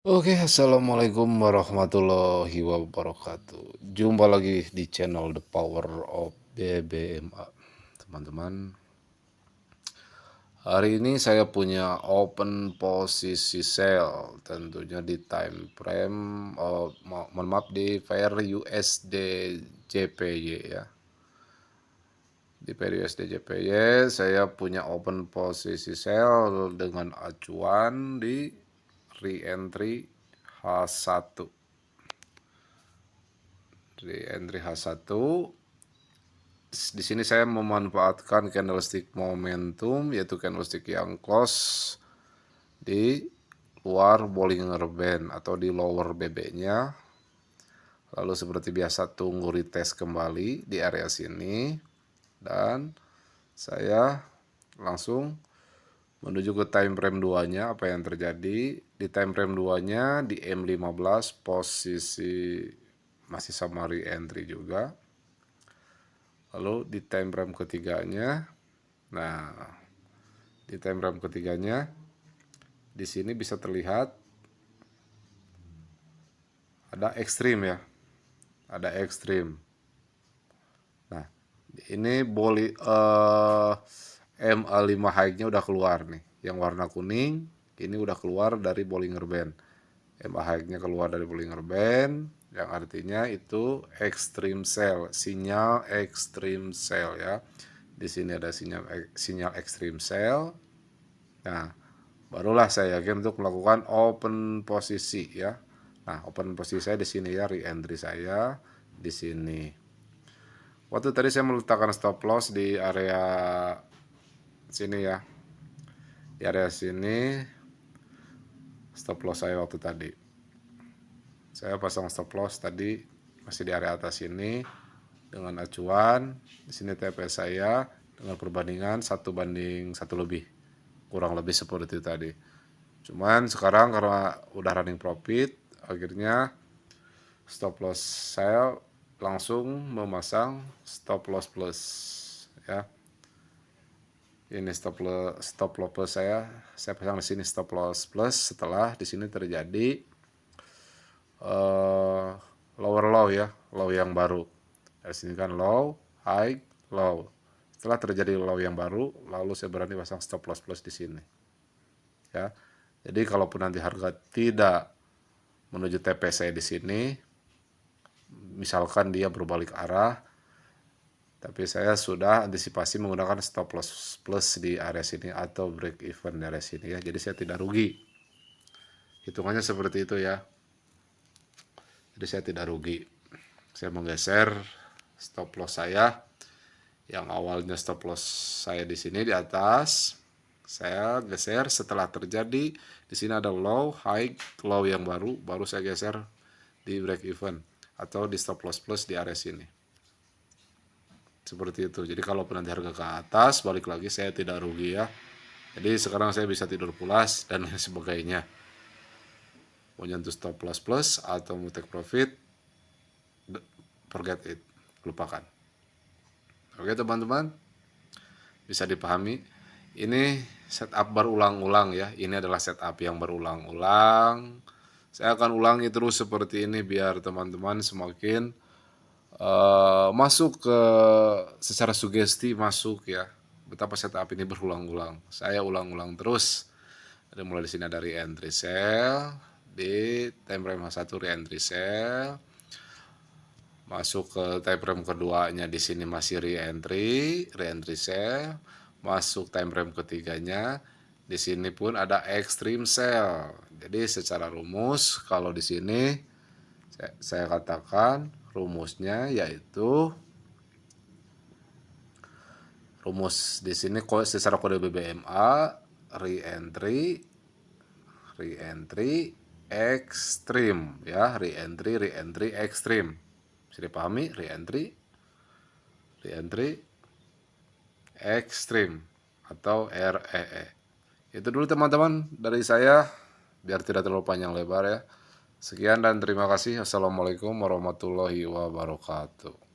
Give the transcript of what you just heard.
Oke, assalamualaikum warahmatullahi wabarakatuh. Jumpa lagi di channel The Power of BBMA, teman-teman. Hari ini saya punya open posisi sell, tentunya di time frame, mohon maaf, di pair USD JPY ya. Di pair USD JPY saya punya open posisi sell dengan acuan di re-entry H1. Di entry H1 di sini saya memanfaatkan candlestick momentum, yaitu candlestick yang close di luar Bollinger Band atau di lower BB-nya. Lalu seperti biasa tunggu retest kembali di area sini, dan saya langsung menuju ke time frame 2-nya. Apa yang terjadi di time frame 2-nya di M15 posisi masih sama re-entry juga. Lalu di time frame ketiganya, nah di time frame ketiganya di sini bisa terlihat ada ekstrim ya, ada ekstrim. Nah ini MA5 high-nya udah keluar nih, yang warna kuning ini udah keluar dari Bollinger Band. MA high-nya keluar dari Bollinger Band, yang artinya itu extreme sell, sinyal extreme sell ya. Di sini ada sinyal extreme sell. Nah, barulah saya yakin untuk melakukan open posisi ya. Nah, open posisi saya di sini ya, re-entry saya di sini. Waktu tadi saya meletakkan stop loss di area sini ya. Di area sini stop loss saya waktu tadi. Saya pasang stop loss tadi masih di area atas ini dengan acuan. Di sini TP saya dengan perbandingan 1:1 lebih. Kurang lebih seperti itu tadi. Cuman sekarang karena udah running profit, akhirnya stop loss saya langsung memasang stop loss plus ya. Ini stop loss plus saya pasang di sini stop loss plus setelah di sini terjadi lower low ya, low yang baru. Dari sini kan low, high, low. Setelah terjadi low yang baru, lalu saya berani pasang stop loss plus di sini. Ya. Jadi kalaupun nanti harga tidak menuju TP saya di sini, misalkan dia berbalik arah, tapi saya sudah antisipasi menggunakan stop loss plus di area sini atau break even di area sini ya. Jadi saya tidak rugi. Hitungannya seperti itu ya. Jadi saya tidak rugi. Saya menggeser stop loss saya yang awalnya stop loss saya di sini di atas, saya geser setelah terjadi di sini ada low, high, low yang baru saya geser di break even atau di stop loss plus di area sini. Seperti itu. Jadi kalau nanti harga ke atas balik lagi saya tidak rugi ya. Jadi sekarang saya bisa tidur pulas dan lain sebagainya. Mau nyentuh stop loss plus atau mau take profit, forget it, lupakan. Oke teman-teman, bisa dipahami. Ini setup berulang-ulang ya. Ini adalah setup yang berulang-ulang. Saya akan ulangi terus seperti ini biar teman-teman semakin masuk ke secara sugesti masuk ya. Betapa setup ini berulang-ulang. Saya ulang-ulang terus. Ada mulai di sini ada re-entry sell di time frame 1 re-entry sell. Masuk ke time frame keduanya di sini masih re-entry sell. Masuk time frame ketiganya di sini pun ada extreme sell. Jadi secara rumus kalau di sini saya katakan rumusnya yaitu rumus di sini secara kode BBMA re-entry extreme ya, re-entry extreme. Bisa dipahami, re-entry extreme atau REE. Itu dulu teman-teman dari saya biar tidak terlalu panjang lebar ya. Sekian dan terima kasih. Assalamualaikum warahmatullahi wabarakatuh.